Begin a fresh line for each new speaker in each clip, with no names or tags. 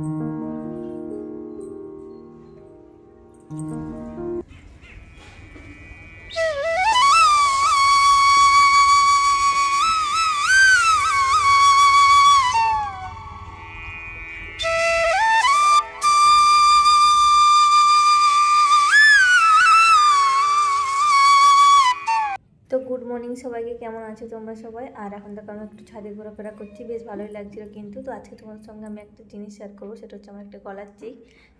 তো good morning সবাইকে, কেমন আছো তোমরা সবাই? আর এখন তো আমি একটু ছাদে ঘোরাফেরা করছি, বেশ ভালোই লাগছিল। কিন্তু তো আজকে তোমার সঙ্গে আমি একটা জিনিস শেয়ার করবো, সেটা হচ্ছে আমার একটা গলার চেক,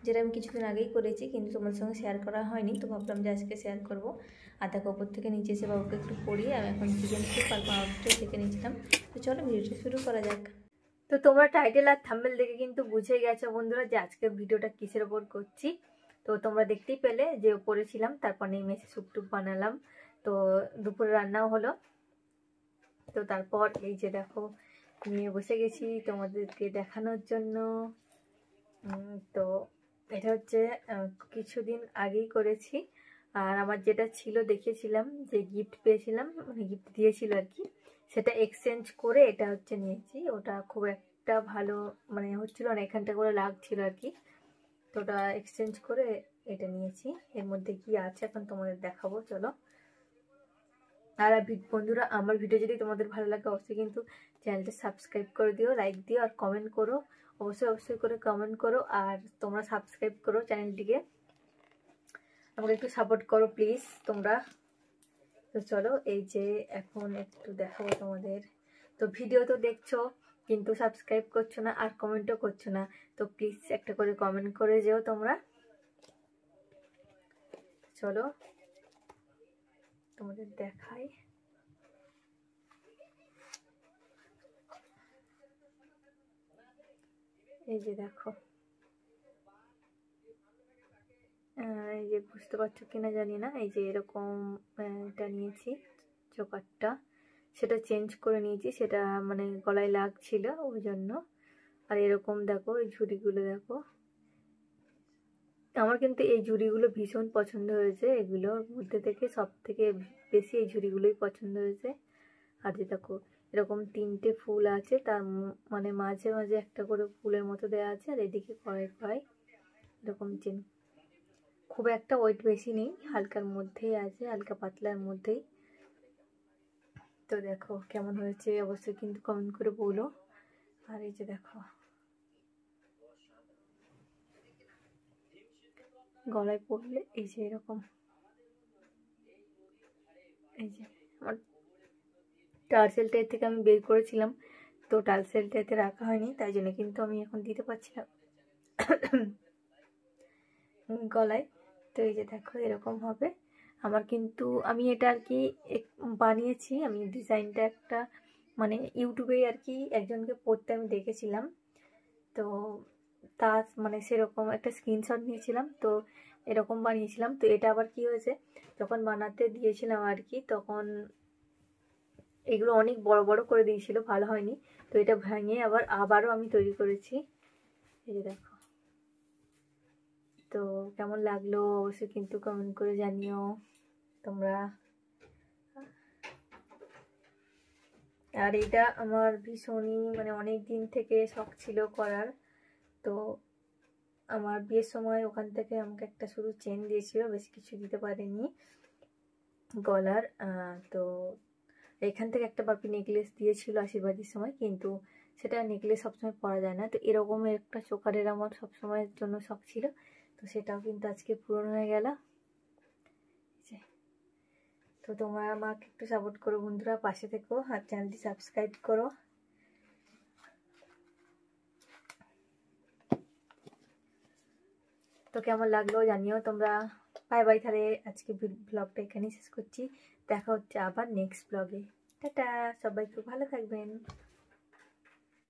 যেটা আমি কিছুদিন আগেই করেছি কিন্তু তোমার সঙ্গে শেয়ার করা হয়নি। তো ভাবলাম যে আজকে শেয়ার করবো। আর দেখো ওপর থেকে নিচে এসে বাবুকে একটু পড়িয়ে আমি এখন চিকেন স্যুপ আর পাউডারটা থেকে নিয়েছিলাম। তো চলো ভিডিওটা শুরু করা যাক। তো তোমরা টাইটেল আর থাম্বনেল দেখে কিন্তু বুঝে গেছো বন্ধুরা যে আজকে ভিডিওটা কিসের ওপর করছি। তো তোমরা দেখতেই পেলে যে ওপরে ছিলাম, তারপর নেমে এসে স্যুপ টুপ বানালাম। তো দুপুরে রান্নাও হলো। তো তারপর এই যে দেখো নিয়ে বসে গেছি তোমাদেরকে দেখানোর জন্য। তো এটা হচ্ছে কিছুদিন আগেই করেছি। আর আমার যেটা ছিল দেখেছিলাম যে গিফট পেয়েছিলাম, মানে গিফট দিয়েছিল আর কি, সেটা এক্সচেঞ্জ করে এটা হচ্ছে নিয়েছি। ওটা খুব একটা ভালো মানে হচ্ছিল না, এখানটা করে লাগছিল আর কি। তো ওটা এক্সচেঞ্জ করে এটা নিয়েছি। এর মধ্যে কি আছে এখন তোমাদের দেখাবো, চলো। আর বন্ধুরা, আমার ভিডিও যদি তোমাদের ভালো লাগে অবশ্যই কিন্তু চ্যানেলটা সাবস্ক্রাইব করে দিও, লাইক দিও আর কমেন্ট করো। অবশ্যই করে কমেন্ট করো। আর তোমরা সাবস্ক্রাইব করো চ্যানেলটিকে, আমাকে একটু সাপোর্ট করো প্লিজ তোমরা। তো চলো এই যে এখন একটু দেখাবো তোমাদের। তো ভিডিও তো দেখছো কিন্তু সাবস্ক্রাইব করছো না আর কমেন্টও করছো না। তো প্লিজ একটা করে কমেন্ট করে যেও তোমরা। চলো তোমাদের দেখাই। এই যে দেখো, এই যে বুঝতে পারছো কিনা জানি না, এই যে এরকম এটা নিয়েছি চোকারটা, সেটা চেঞ্জ করে নিয়েছি, সেটা মানে গলায় লাগছিল ওই জন্য। আর এরকম দেখো এই ঝুড়িগুলো দেখো, আমার কিন্তু এই ঝুড়িগুলো ভীষণ পছন্দ হয়েছে। এগুলোর মধ্যে থেকে সব থেকে বেশি এই ঝুড়িগুলোই পছন্দ হয়েছে। আর যে দেখো এরকম 3টে ফুল আছে, তার মানে মাঝে মাঝে একটা করে ফুলের মতো দেওয়া আছে, আর এদিকে কড়াই এরকম চেন। খুব একটা ওয়েট বেশি নেই, হালকার মধ্যেই আছে, হালকা পাতলার মধ্যেই। তো দেখো কেমন হয়েছে অবশ্যই কিন্তু কমেন্ট করে বলো। আর এই যে দেখো গলায় পড়লে এই যে এরকম, এই যে আমার টার্সেলটা এর থেকে আমি বের করেছিলাম, তো টার্সেলটা এতে রাখা হয়নি, তাই জন্য কিন্তু আমি এখন দিতে পারছি না গলায়। তো এই যে দেখো এরকম হবে আমার। কিন্তু আমি এটা আর কি বানিয়েছি, আমি ডিজাইনটা একটা মানে ইউটিউবে আর কি একজনকে পড়তে আমি দেখেছিলাম। তো তার মানে সেরকম একটা স্ক্রিনশট নিয়েছিলাম, তো এরকম বানিয়েছিলাম। তো এটা আবার কি হয়েছে, যখন বানাতে দিয়েছিলাম আর কি, তখন এগুলো অনেক বড় বড় করে দিয়েছিল, ভালো হয়নি। তো এটা ভেঙে আবারও আমি তৈরি করেছি। এই যে দেখো, তো কেমন লাগলো অবশ্যই কিন্তু কমেন্ট করে জানিও তোমরা। আর এটা আমার ভীষণই মানে অনেক দিন থেকে শখ ছিল করার। তো আমার বিয়ের সময় ওখান থেকে আমাকে একটা শুধু চেন দিয়েছিল, বেশ কিছু দিতে পারেনি গলার। তো এখান থেকে একটা বাপি নেকলেস দিয়েছিল আশীর্বাদের সময়, কিন্তু সেটা নেকলেস সবসময় পরা যায় না। তো এরকম একটা চোকারের আমার সবসময়ের জন্য শখ ছিল, তো সেটাও কিন্তু আজকে পূরণ হয়ে গেল। তো তোমরা আমাকে একটু সাপোর্ট করো বন্ধুরা, পাশে থেকো আর চ্যানেলটি সাবস্ক্রাইব করো। তো কেমন লাগলো জানিও তোমরা। বাই বাই, তাহলে আজকে ব্লগটা এখানেই শেষ করছি। দেখা হচ্ছে আবার নেক্সট ব্লগে। টাটা, সবাই খুব ভালো থাকবেন।